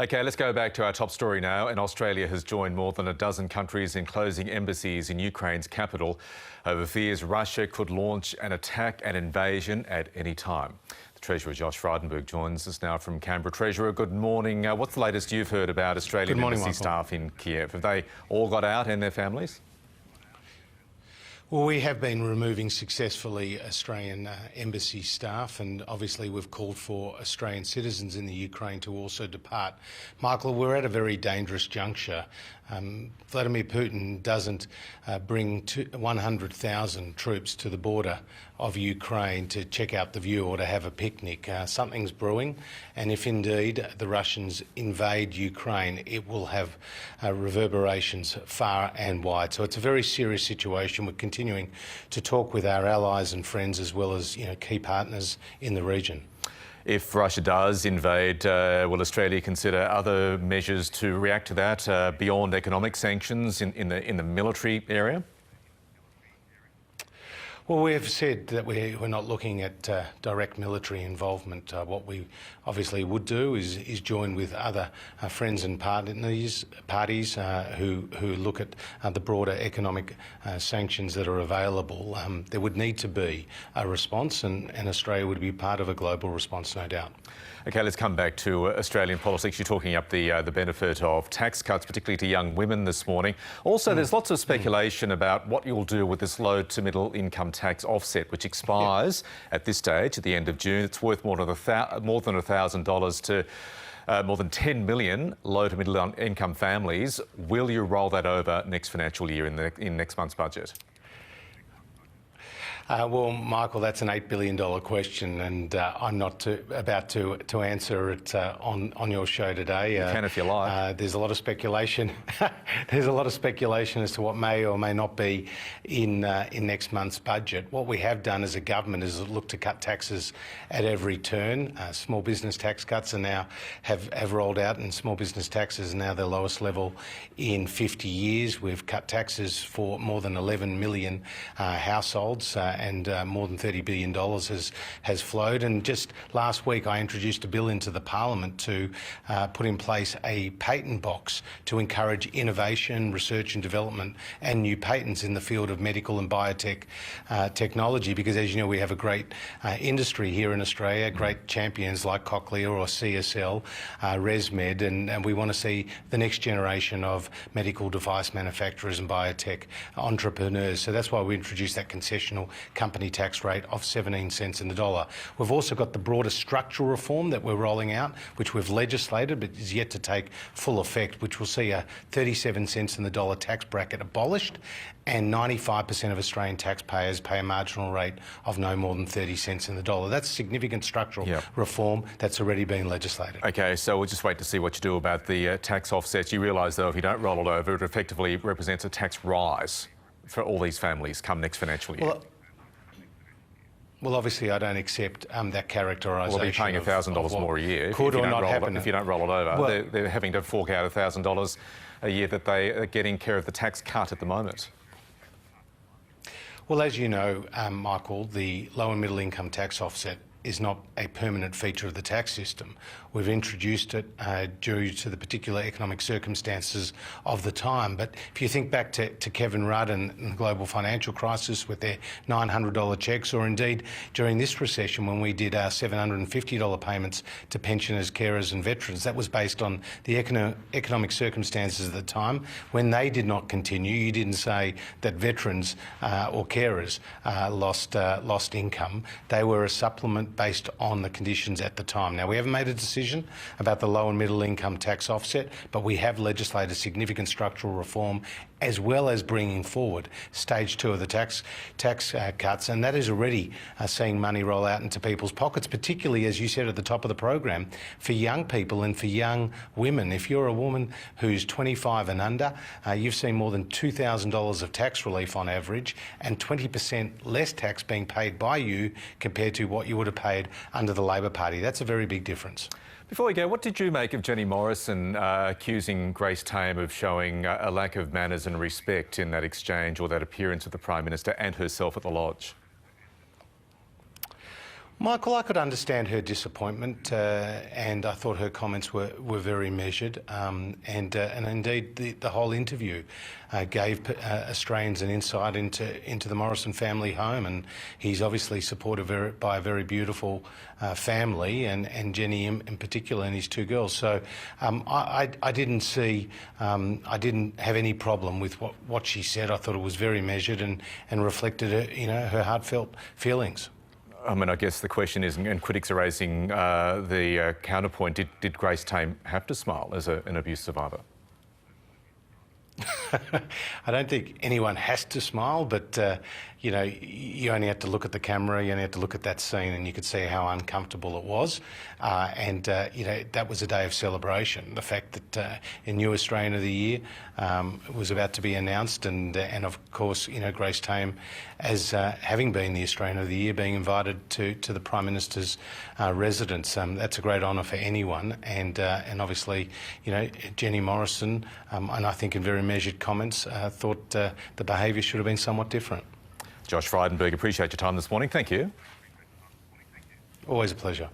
OK, let's go back to our top story now. And Australia has joined more than a dozen countries in closing embassies in Ukraine's capital over fears Russia could launch an attack and invasion at any time. The Treasurer Josh Frydenberg joins us now from Canberra. Treasurer, good morning. What's the latest you've heard about Australian embassy staff in Kiev? Have they all got out and their families? Well, we have been removing successfully Australian embassy staff, and obviously we've called for Australian citizens in the Ukraine to also depart. Michael, we're at a very dangerous juncture. Vladimir Putin doesn't bring 100,000 troops to the border of Ukraine to check out the view or to have a picnic. Something's brewing, and if indeed the Russians invade Ukraine, it will have reverberations far and wide. So it's a very serious situation. We're continuing to talk with our allies and friends as well as key partners in the region. If Russia does invade, will Australia consider other measures to react to that beyond economic sanctions in the military area? Well, we have said that we're not looking at direct military involvement. What we obviously would do is join with other friends and parties who look at the broader economic sanctions that are available. There would need to be a response, and Australia would be part of a global response, no doubt. OK, let's come back to Australian politics. You're talking up the benefit of tax cuts, particularly to young women this morning. Also, there's lots of speculation about what you'll do with this low to middle income tax offset, which expires at this stage at the end of June. It's worth more than $1,000 to more than 10 million low to middle income families. Will you roll that over next financial year in next month's budget? Well, Michael, that's an $8 billion question, and I'm not about to answer it on your show today. You can if you like. There's a lot of speculation. There's a lot of speculation as to what may or may not be in next month's budget. What we have done as a government is look to cut taxes at every turn. Small business tax cuts are now have rolled out, and small business taxes are now their lowest level in 50 years. We've cut taxes for more than 11 million households. And more than $30 billion has flowed. And just last week I introduced a bill into the Parliament to put in place a patent box to encourage innovation, research and development and new patents in the field of medical and biotech technology, because as you know, we have a great industry here in Australia, great champions like Cochlear or CSL, ResMed, and we want to see the next generation of medical device manufacturers and biotech entrepreneurs. So that's why we introduced that concessional company tax rate of 17 cents in the dollar. We've also got the broader structural reform that we're rolling out, which we've legislated but is yet to take full effect, which will see a 37 cents in the dollar tax bracket abolished, and 95% of Australian taxpayers pay a marginal rate of no more than 30 cents in the dollar. That's significant structural reform that's already been legislated. OK, so we'll just wait to see what you do about the tax offsets. You realise, though, if you don't roll it over, it effectively represents a tax rise for all these families come next financial year. Well, obviously, I don't accept that characterisation. Well, they'll be paying $1,000 more a year if you don't roll it over. Well, they're having to fork out $1,000 a year that they are getting care of the tax cut at the moment. Well, as you know, Michael, the low and middle income tax offset is not a permanent feature of the tax system. We've introduced it due to the particular economic circumstances of the time. But if you think back to Kevin Rudd and the global financial crisis with their $900 cheques, or indeed during this recession when we did our $750 payments to pensioners, carers and veterans, that was based on the economic circumstances at the time. When they did not continue, you didn't say that veterans or carers lost income. They were a supplement based on the conditions at the time. Now, we haven't made a decision about the low and middle income tax offset, but we have legislated significant structural reform as well as bringing forward stage 2 of the tax cuts, and that is already seeing money roll out into people's pockets, particularly, as you said at the top of the program, for young people and for young women. If you're a woman who's 25 and under, you've seen more than $2,000 of tax relief on average, and 20% less tax being paid by you compared to what you would have paid under the Labor Party. That's a very big difference. Before we go, what did you make of Jenny Morrison accusing Grace Tame of showing a lack of manners and respect in that exchange or that appearance of the Prime Minister and herself at the Lodge? Michael, I could understand her disappointment, and I thought her comments were very measured, and indeed the whole interview gave Australians an insight into the Morrison family home, and he's obviously supported by a very beautiful family, and Jenny in particular, and his two girls. So I didn't have any problem with what she said. I thought it was very measured and reflected her heartfelt feelings. I mean, I guess the question is, and critics are raising the counterpoint, did Grace Tame have to smile as an abuse survivor? I don't think anyone has to smile, but you only have to look at the camera, you only have to look at that scene, and you could see how uncomfortable it was. That was a day of celebration. The fact that a new Australian of the Year was about to be announced, and of course, Grace Tame, as having been the Australian of the Year, being invited to the Prime Minister's residence. That's a great honour for anyone, and obviously, Jenny Morrison, and I think in very measured comments, thought the behaviour should have been somewhat different. Josh Frydenberg, appreciate your time this morning. Thank you. Always a pleasure.